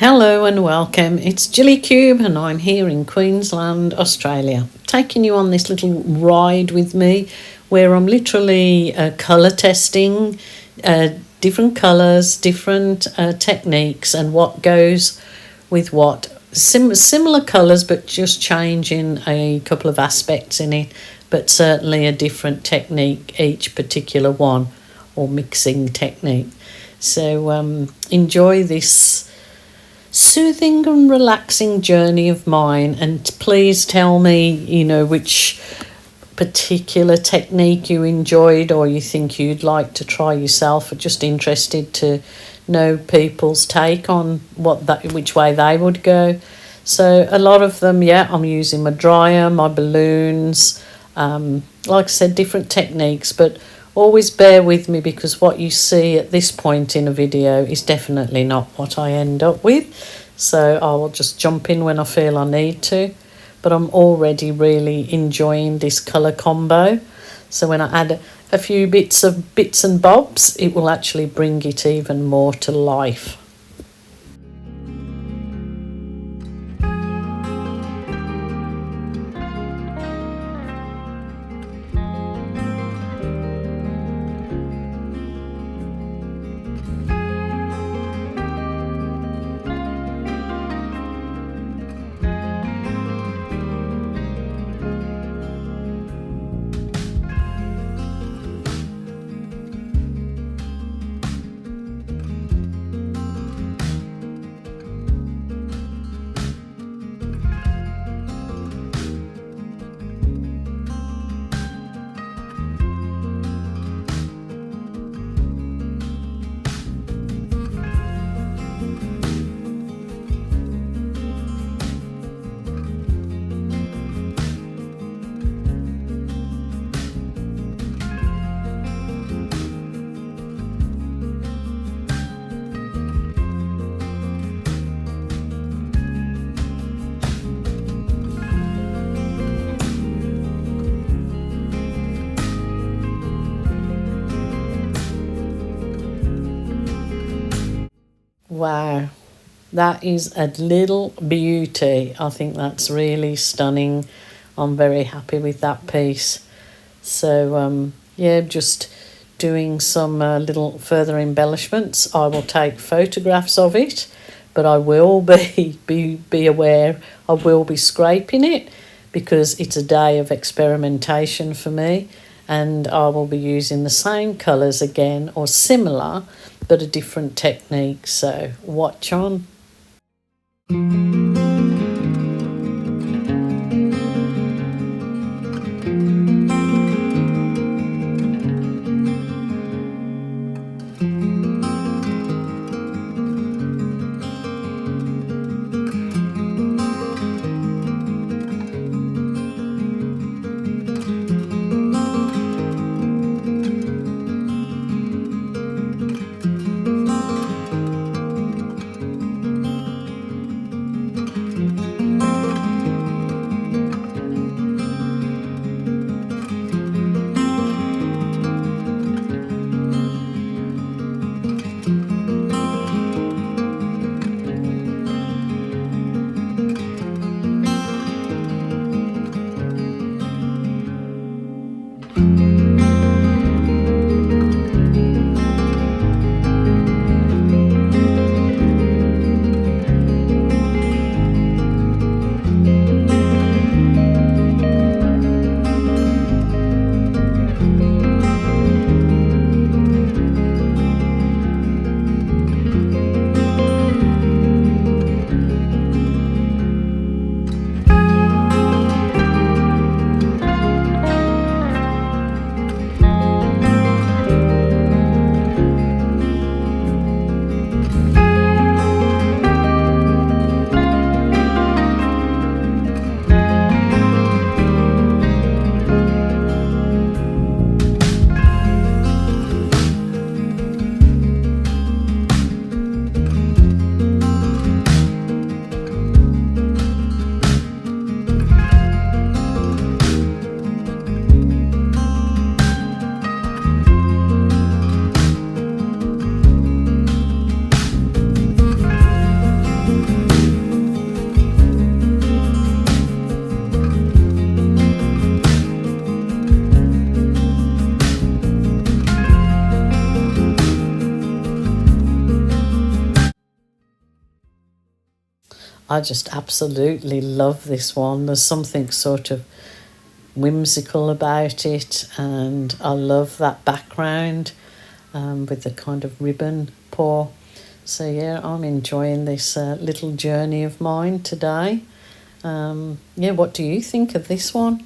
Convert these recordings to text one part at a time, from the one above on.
Hello and welcome. It's Gilly Cube and I'm here in Queensland, Australia, taking you on this little ride with me where I'm literally colour testing different colours, different techniques and what goes with what. Similar colours but just changing a couple of aspects in it, but certainly a different technique each particular one, or mixing technique. So enjoy this soothing and relaxing journey of mine, and please tell me, which particular technique you enjoyed or you think you'd like to try yourself. I'm just interested to know people's take on which way they would go. So a lot of them, I'm using my dryer, my balloons, like I said, different techniques, but always bear with me because what you see at this point in a video is definitely not what I end up with. So I will just jump in when I feel I need to. But I'm already really enjoying this colour combo. So when I add a few bits and bobs, it will actually bring it even more to life. Wow, that is a little beauty. I think that's really stunning. I'm very happy with that piece. So, just doing some little further embellishments. I will take photographs of it, but I will be aware I will be scraping it because it's a day of experimentation for me, and I will be using the same colours again or similar but a different technique. So watch on. I just absolutely love this one. There's something sort of whimsical about it, and I love that background with the kind of ribbon pour. So yeah, I'm enjoying this little journey of mine today. Yeah, what do you think of this one?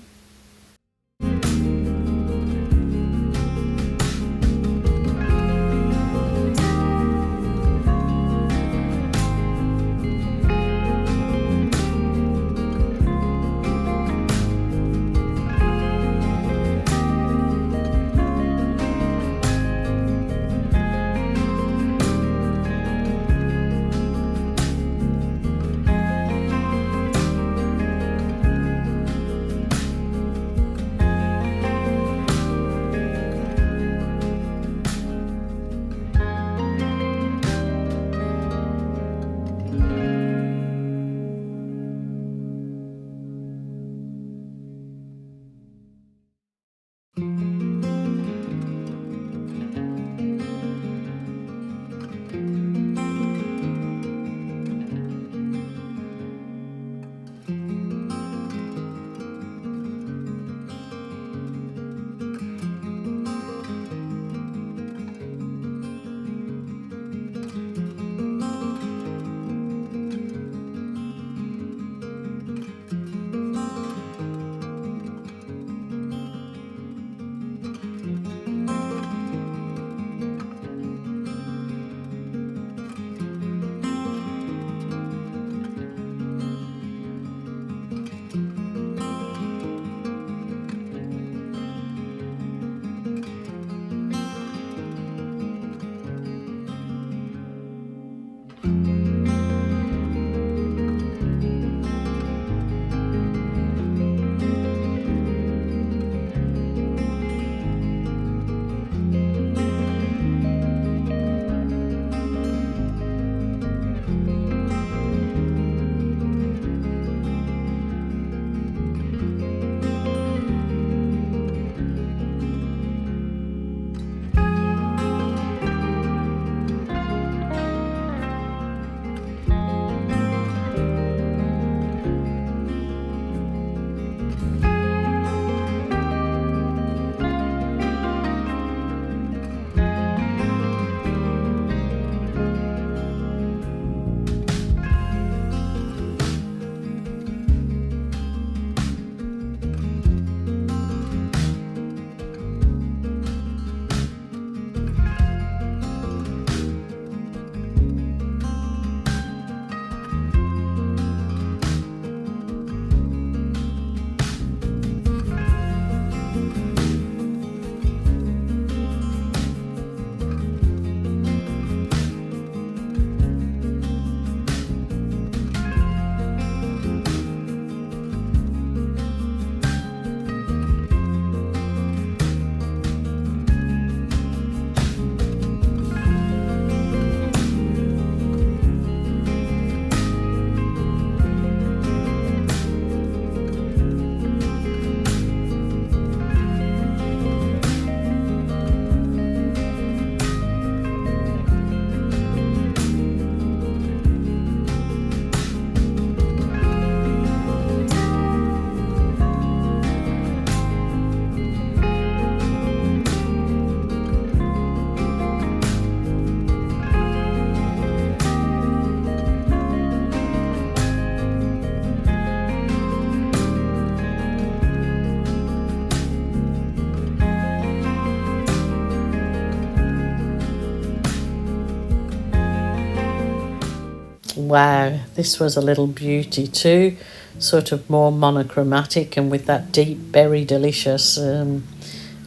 Wow, this was a little beauty too, sort of more monochromatic and with that deep berry delicious,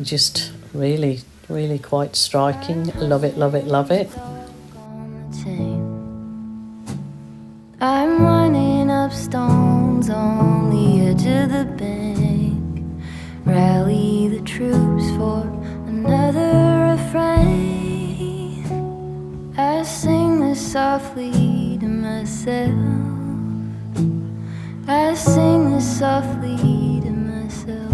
just really, really quite striking. Love it, love it, love it. I'm running up stones on the edge of the bank. Rally the troops for another refrain. I sing this softly to myself. I sing this softly to myself.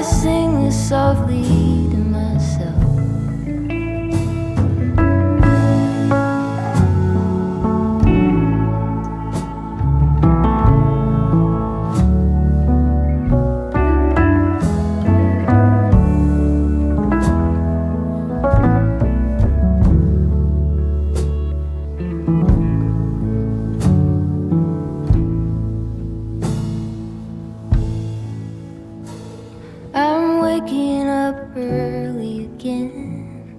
sing this softly to myself. I'm waking up early again,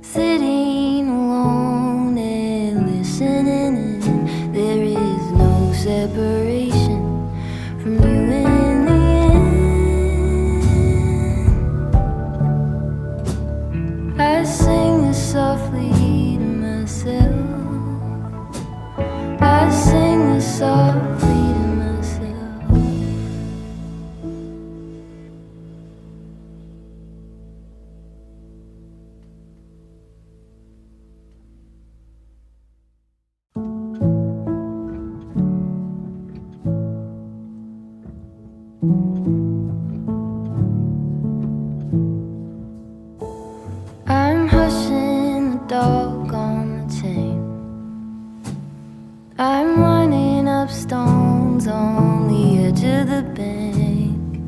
sitting alone and listening, and there is no separation from you in the end. I sing this softly to myself. I sing this softly to myself. I'm hushing the dog on the chain. I'm running up stones on the edge of the bank.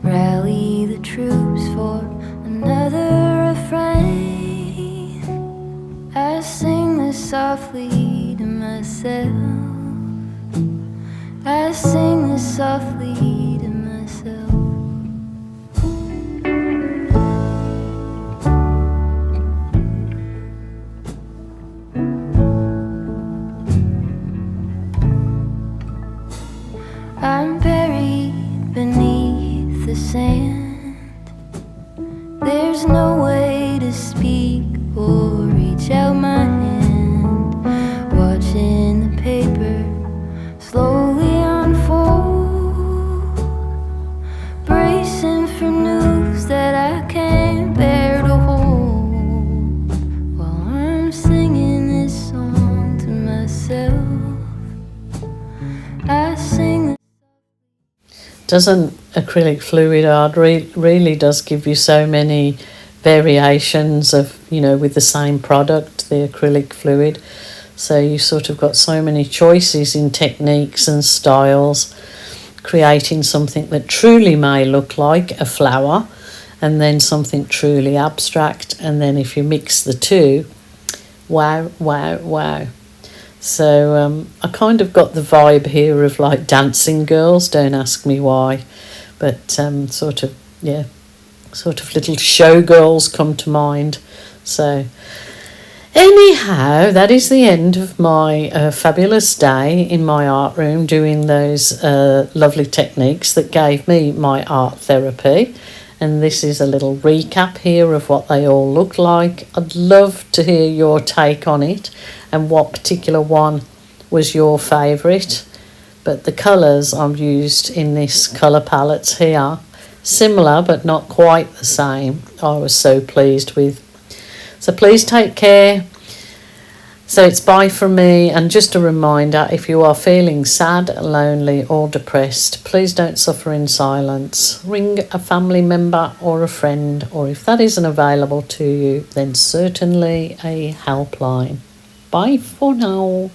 Rally the troops for another refrain. I sing this softly to myself. I sing this softly to myself. I'm buried beneath the sand. There's no way to speak or reach out my hand. Watching the paper slowly unfold, bracing for news that I can't bear to hold, while I'm singing this song to myself. I sing. Doesn't acrylic fluid art really does give you so many variations of, with the same product, the acrylic fluid. So you sort of got so many choices in techniques and styles, creating something that truly may look like a flower, and then something truly abstract. And then if you mix the two, wow, wow, wow. So I kind of got the vibe here of like dancing girls, don't ask me why, but sort of little showgirls come to mind. So anyhow, that is the end of my fabulous day in my art room doing those lovely techniques that gave me my art therapy. And this is a little recap here of what they all look like. I'd love to hear your take on it and what particular one was your favourite. But the colours I've used in this colour palette here, similar but not quite the same, I was so pleased with. So please take care. So it's bye from me, and just a reminder, if you are feeling sad, lonely or depressed, please don't suffer in silence. Ring a family member or a friend, or if that isn't available to you, then certainly a helpline. Bye for now.